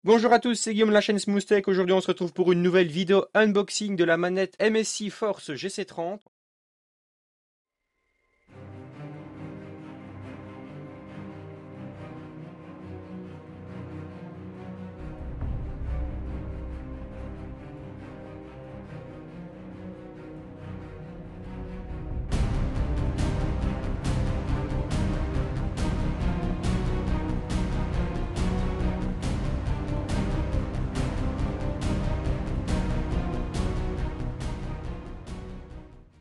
Bonjour à tous, c'est Guillaume de la chaîne Smooth Tech. Aujourd'hui, on se retrouve pour une nouvelle vidéo unboxing de la manette MSI Force GC30.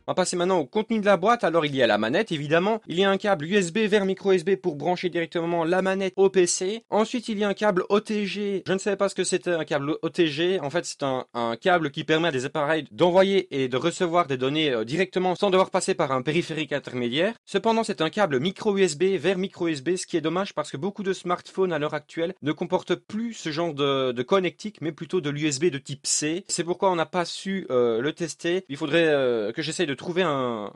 On va passer maintenant au contenu de la boîte. Alors il y a la manette évidemment, il y a un câble USB vers micro USB pour brancher directement la manette au PC. Ensuite il y a un câble OTG, je ne savais pas ce que c'était un câble OTG, en fait c'est un câble qui permet à des appareils d'envoyer et de recevoir des données directement sans devoir passer par un périphérique intermédiaire. Cependant c'est un câble micro USB vers micro USB, ce qui est dommage parce que beaucoup de smartphones à l'heure actuelle ne comportent plus ce genre de connectique mais plutôt de l'USB de type C. C'est pourquoi on n'a pas su le tester. Il faudrait que j'essaye de trouver un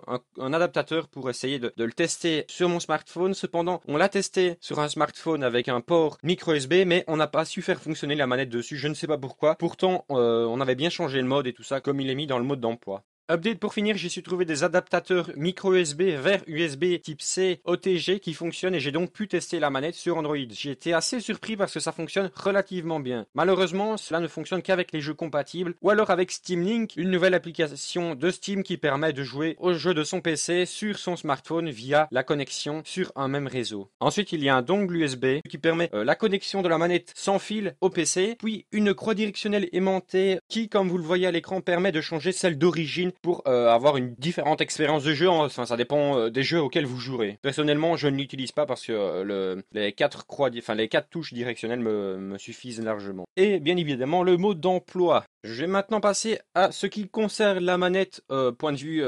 adaptateur pour essayer de le tester sur mon smartphone. Cependant, on l'a testé sur un smartphone avec un port micro USB, mais on n'a pas su faire fonctionner la manette dessus. Je ne sais pas pourquoi. Pourtant, on avait bien changé le mode et tout ça, comme il est mis dans le mode d'emploi. Update pour finir, j'ai su trouver des adaptateurs micro USB vers USB type C OTG qui fonctionnent et j'ai donc pu tester la manette sur Android. J'ai été assez surpris parce que ça fonctionne relativement bien. Malheureusement, cela ne fonctionne qu'avec les jeux compatibles ou alors avec Steam Link, une nouvelle application de Steam qui permet de jouer aux jeux de son PC sur son smartphone via la connexion sur un même réseau. Ensuite, il y a un dongle USB qui permet la connexion de la manette sans fil au PC, puis une croix directionnelle aimantée qui, comme vous le voyez à l'écran, permet de changer celle d'origine pour avoir une différente expérience de jeu. Enfin, ça dépend des jeux auxquels vous jouerez. Personnellement, je ne l'utilise pas parce que les quatre touches directionnelles me suffisent largement. Et bien évidemment, le mode d'emploi. Je vais maintenant passer à ce qui concerne la manette point de vue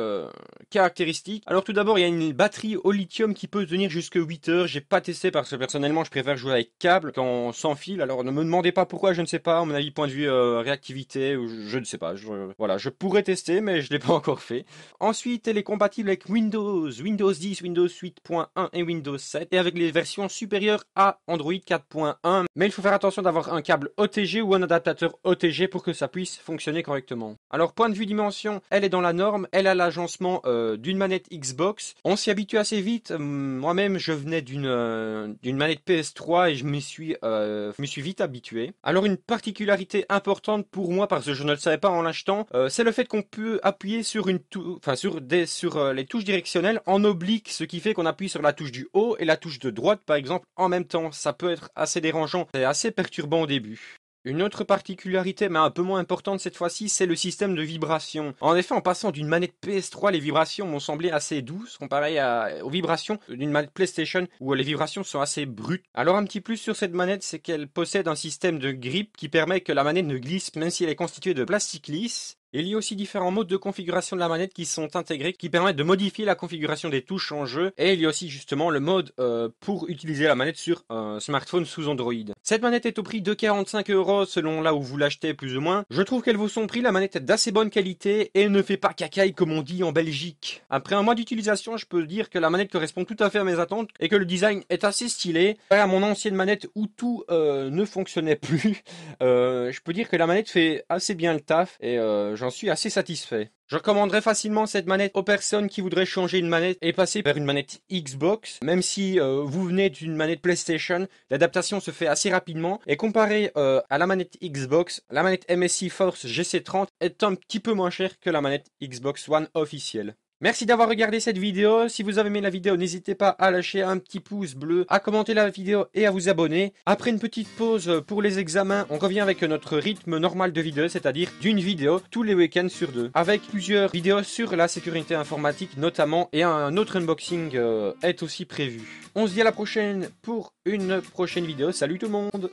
caractéristique. Alors tout d'abord, il y a une batterie au lithium qui peut tenir jusque 8 heures. J'ai pas testé parce que personnellement, je préfère jouer avec câble qu'en sans fil. Alors ne me demandez pas pourquoi, je ne sais pas. À mon avis, point de vue réactivité, ou je ne sais pas. Voilà, je pourrais tester, mais je l'ai pas encore fait. Ensuite, elle est compatible avec Windows 10, Windows 8.1 et Windows 7, et avec les versions supérieures à Android 4.1. Mais il faut faire attention d'avoir un câble OTG ou un adaptateur OTG pour que ça puisse fonctionner correctement. Alors point de vue dimension, elle est dans la norme, elle a l'agencement d'une manette Xbox. On s'y habitue assez vite. Moi-même, je venais d'une manette PS3 et je me suis vite habitué. Alors une particularité importante pour moi, parce que je ne le savais pas en l'achetant, c'est le fait qu'on peut appuyer sur les touches directionnelles en oblique, ce qui fait qu'on appuie sur la touche du haut et la touche de droite par exemple en même temps. Ça peut être assez dérangeant et assez perturbant au début. Une autre particularité, mais un peu moins importante cette fois-ci, c'est le système de vibration. En effet, en passant d'une manette PS3, les vibrations m'ont semblé assez douces comparées aux vibrations d'une manette PlayStation où les vibrations sont assez brutes. Alors un petit plus sur cette manette, c'est qu'elle possède un système de grip qui permet que la manette ne glisse même si elle est constituée de plastique lisse. Il y a aussi différents modes de configuration de la manette qui sont intégrés, qui permettent de modifier la configuration des touches en jeu. Et il y a aussi justement le mode pour utiliser la manette sur un smartphone sous Android. Cette manette est au prix de 45 € selon là où vous l'achetez plus ou moins. Je trouve qu'elle vaut son prix, la manette est d'assez bonne qualité et ne fait pas cacaille comme on dit en Belgique. Après un mois d'utilisation, je peux dire que la manette correspond tout à fait à mes attentes et que le design est assez stylé. À mon ancienne manette où tout ne fonctionnait plus, je peux dire que la manette fait assez bien le taf et j'en suis assez satisfait. Je recommanderais facilement cette manette aux personnes qui voudraient changer une manette et passer vers une manette Xbox. Même si vous venez d'une manette PlayStation, l'adaptation se fait assez rapidement. Et comparé à la manette Xbox, la manette MSI Force GC30 est un petit peu moins chère que la manette Xbox One officielle. Merci d'avoir regardé cette vidéo. Si vous avez aimé la vidéo, n'hésitez pas à lâcher un petit pouce bleu, à commenter la vidéo et à vous abonner. Après une petite pause pour les examens, on revient avec notre rythme normal de vidéo, c'est-à-dire d'une vidéo tous les week-ends sur deux. Avec plusieurs vidéos sur la sécurité informatique notamment, et un autre unboxing est aussi prévu. On se dit à la prochaine pour une prochaine vidéo. Salut tout le monde!